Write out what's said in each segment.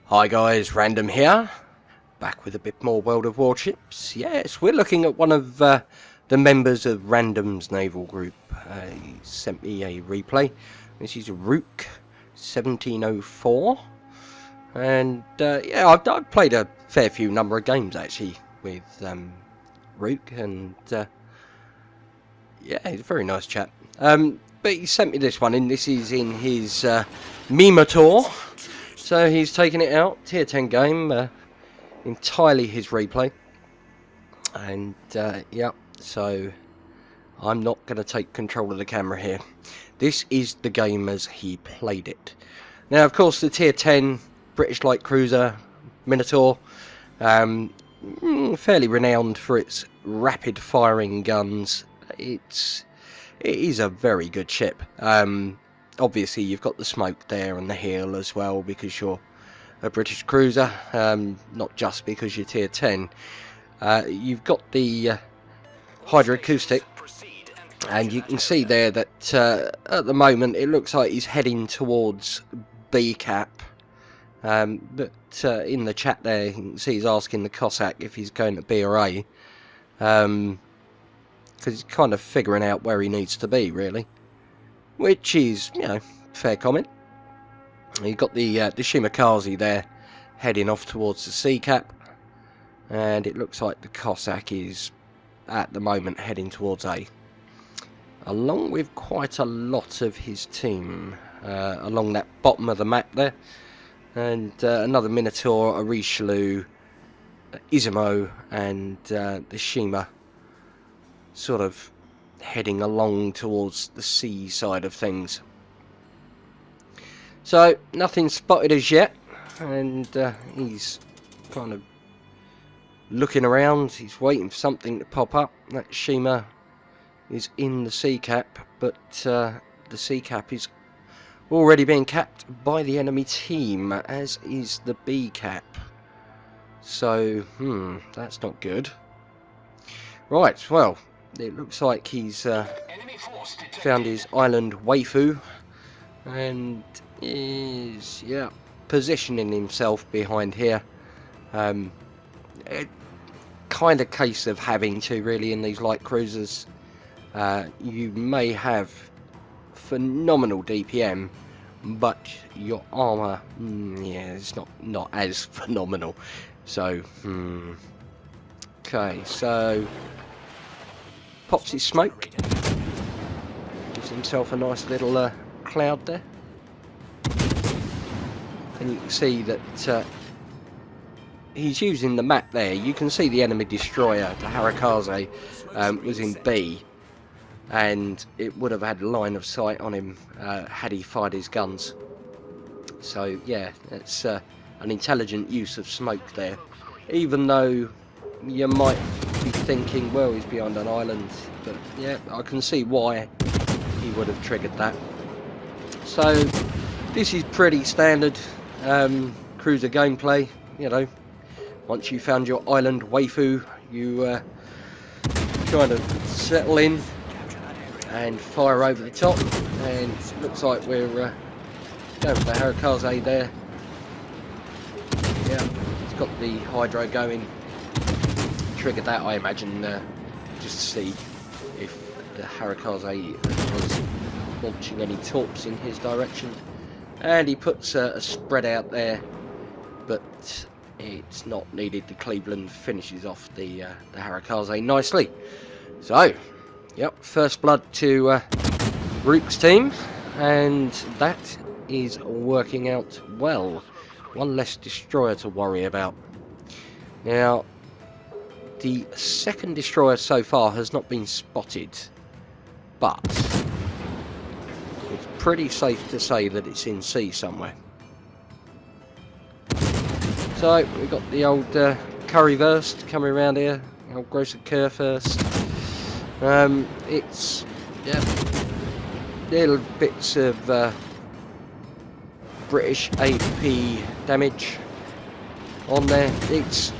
Hi guys, Random here, back with a bit more World of Warships. Yes, we're looking at one of the members of Random's naval group. He sent me a replay. This is Rook 1704, and yeah, I've played a fair few number of games actually with Rook, and yeah, he's a very nice chap. But he sent me this one, and this is in his Minotaur. So he's taken it out, tier 10 game, entirely his replay, and yeah, so I'm not going to take control of the camera here. This is the game as he played it. Now, of course, the tier 10 British light cruiser Minotaur, fairly renowned for its rapid firing guns. It is a very good ship. Obviously, you've got the smoke there and the heel as well because you're a British cruiser, not just because you're tier 10. You've got the hydroacoustic, and you can see there that at the moment it looks like he's heading towards B cap. But in the chat there, you can see he's asking the Cossack if he's going to B or A, because he's kind of figuring out where he needs to be, really. Which is, you know, fair comment. You've got the Shimakaze there, heading off towards the C cap, and it looks like the Cossack is, at the moment, heading towards A. Along with quite a lot of his team, along that bottom of the map there. And another Minotaur, a Richelieu, Izumo, and the Shima, sort of heading along towards the sea side of things. So nothing spotted as yet, and he's kind of looking around. He's waiting for something to pop up. That Shima is in the C cap, but the C cap is already being capped by the enemy team, as is the B cap. So that's not good. Right, well, it looks like he's found his island waifu and is, yeah, positioning himself behind here. Kind of case of having to, really, in these light cruisers. You may have phenomenal DPM, but your armour, yeah, it's not as phenomenal. So, okay, so pops his smoke, gives himself a nice little cloud there, and you can see that he's using the map there. You can see the enemy destroyer, the Harakaze, was in B, and it would have had line of sight on him had he fired his guns. So yeah, it's an intelligent use of smoke there, even though you might be thinking, well, he's behind an island, but yeah, I can see why he would have triggered that. So this is pretty standard cruiser gameplay. You know, once you found your island waifu, you kind of settle in and fire over the top, and it looks like we're going for the Harakaze there. Yeah, it's got the hydro going. Triggered that, I imagine, just to see if the Harakaze was launching any torps in his direction. And he puts a spread out there, but it's not needed. The Cleveland finishes off the Harakaze nicely. So, yep, first blood to Rook's team, and that is working out well. One less destroyer to worry about. Now, the second destroyer so far has not been spotted, but it's pretty safe to say that it's in C somewhere. So we've got the old currywurst coming around here, the old grocer Kurfürst. It's, yeah, little bits of British AP damage on there. It's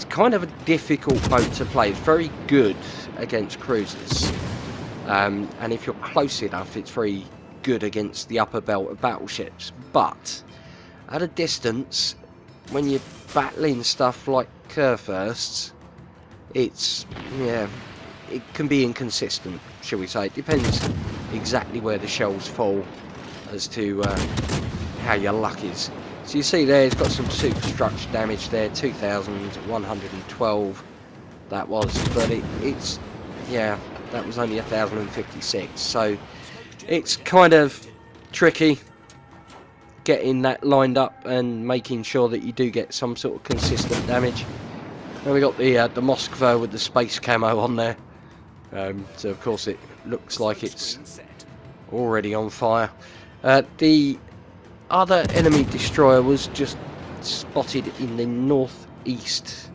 kind of a difficult boat to play. It's very good against cruisers, and if you're close enough, it's very good against the upper belt of battleships. But at a distance, when you're battling stuff like Kurfürsts, it's, yeah, it can be inconsistent, shall we say. It depends exactly where the shells fall as to how your luck is. So you see there, it's got some superstructure damage there, 2,112 that was, but it's, yeah, that was only 1,056, so it's kind of tricky getting that lined up and making sure that you do get some sort of consistent damage. And we got the Moskva with the space camo on there, so of course it looks like it's already on fire. The other enemy destroyer was just spotted in the northeast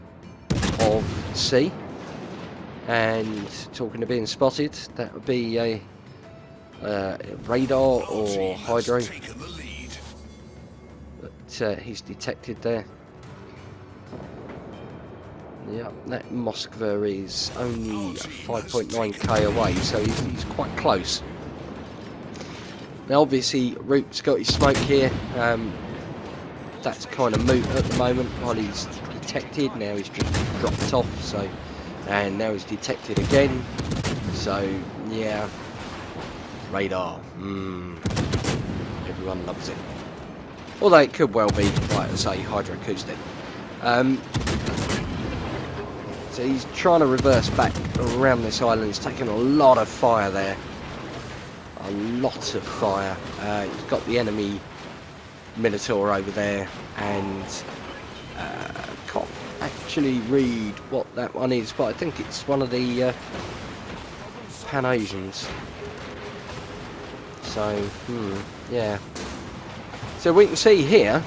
of sea, and talking of being spotted, that would be a radar or hydro, but he's detected there. Yep, that Moskva is only 5.9k away, so he's quite close. Now obviously Root's got his smoke here, that's kind of moot at the moment while he's detected. Now he's just dropped off, so, and now he's detected again, so yeah, radar, everyone loves it. Although it could well be, like I say, hydroacoustic. So he's trying to reverse back around this island. He's taking a lot of fire there. A lot of fire. He's got the enemy Minotaur over there, and can't actually read what that one is, but I think it's one of the Pan-Asians. So, yeah. So we can see here,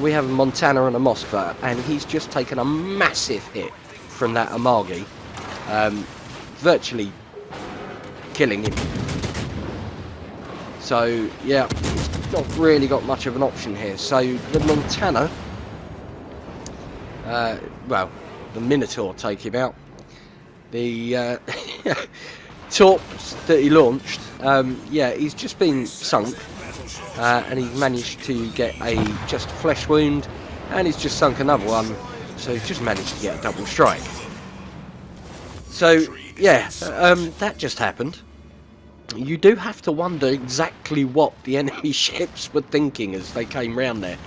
we have a Montana and a Moskva, and he's just taken a massive hit from that Amagi, virtually killing him. So yeah, he's not really got much of an option here. So the Montana, well, the Minotaur take him out. The torps that he launched, yeah, he's just been sunk, and he's managed to get a just flesh wound, and he's just sunk another one. So he's just managed to get a double strike. So yeah, that just happened. You do have to wonder exactly what the enemy ships were thinking as they came round there.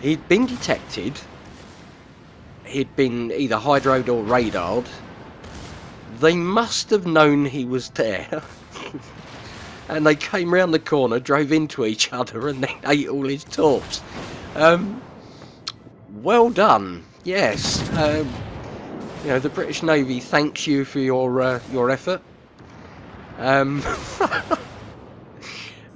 He'd been detected. He'd been either hydroed or radared. They must have known he was there. And they came round the corner, drove into each other, and then ate all his torps. Well done, yes. You know, the British Navy thanks you for your effort.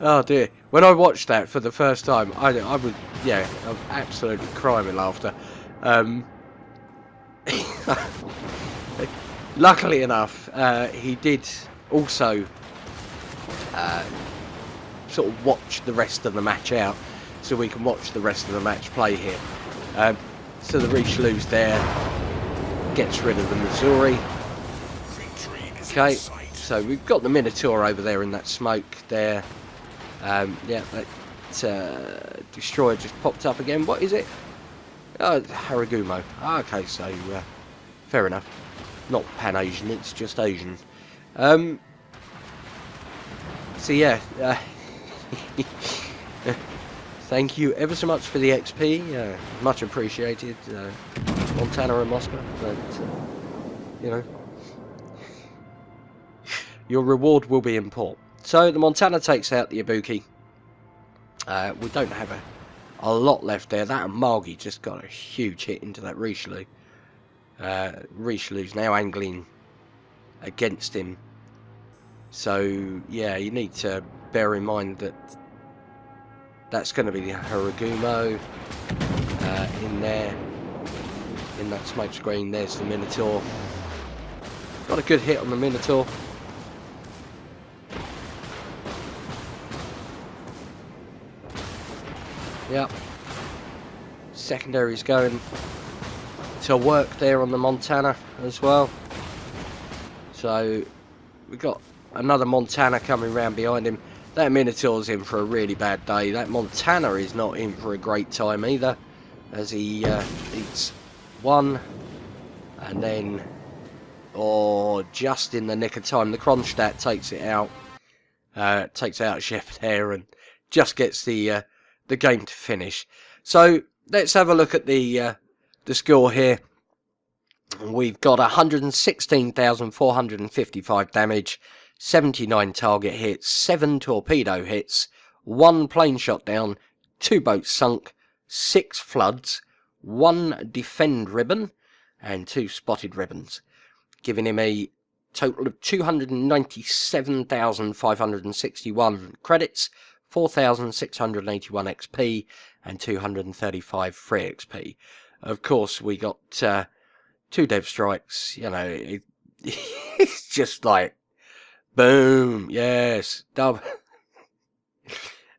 Oh dear, when I watched that for the first time, I was, yeah, I'm absolutely crying with laughter. Luckily enough, he did also sort of watch the rest of the match out, so we can watch the rest of the match play here. So the Richelieu's there, gets rid of the Missouri. Okay, so we've got the Minotaur over there in that smoke there. Yeah, that destroyer just popped up again. What is it? Oh, Haragumo. Okay, so fair enough. Not Pan-Asian, it's just Asian. So yeah, thank you ever so much for the XP, much appreciated, Montana and Moscow, but, you know, your reward will be in port. So the Montana takes out the Ibuki. We don't have a lot left there. That Amagi just got a huge hit into that Richelieu. Richelieu's now angling against him. So, yeah, you need to bear in mind that that's going to be the Haragumo in there. In that smoke screen, there's the Minotaur. Got a good hit on the Minotaur. Yep. Secondary's going to work there on the Montana as well. So, we've got another Montana coming round behind him. that Minotaur's in for a really bad day. That Montana is not in for a great time either, as he eats one, and then, just in the nick of time, the Kronstadt takes it out. Takes out a ship there and just gets the game to finish. So let's have a look at the score here. We've got 116,455 damage, 79 target hits, 7 torpedo hits, 1 plane shot down, 2 boats sunk, 6 floods, 1 defend ribbon, and 2 spotted ribbons, giving him a total of 297,561 credits, 4,681 XP, and 235 free XP. Of course, we got 2 dev strikes. You know, it's just like, boom, yes, double.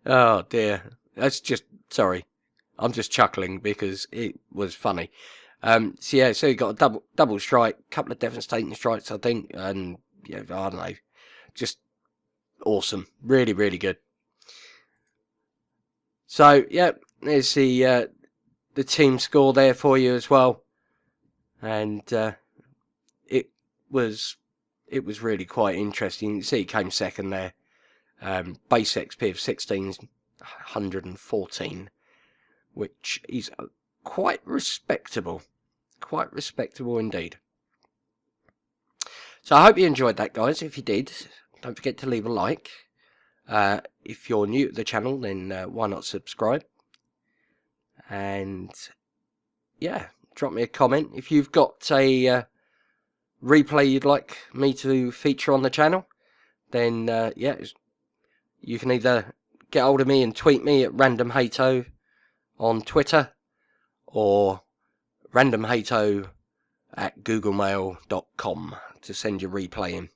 Oh dear, that's just, sorry, I'm just chuckling because it was funny. So yeah, so you got a double strike, couple of devastating strikes, I think, and yeah, I don't know, just awesome, really, really good. So yeah, there's the team score there for you as well, and it was really quite interesting. You see, he came second there. Base XP of 1,614, which is quite respectable indeed. So I hope you enjoyed that, guys. If you did, don't forget to leave a like. If you're new to the channel, then why not subscribe? And yeah, drop me a comment if you've got a replay you'd like me to feature on the channel. Then yeah, you can either get hold of me and tweet me at randomhato on Twitter, or randomhato@googlemail.com to send your replay in.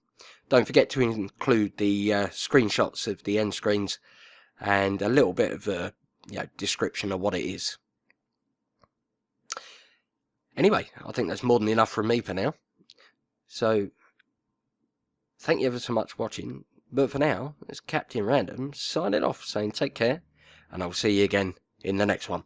Don't forget to include the screenshots of the end screens and a little bit of a description of what it is. Anyway, I think that's more than enough from me for now. So, thank you ever so much for watching. But for now, it's Captain Random signing off, saying take care, and I'll see you again in the next one.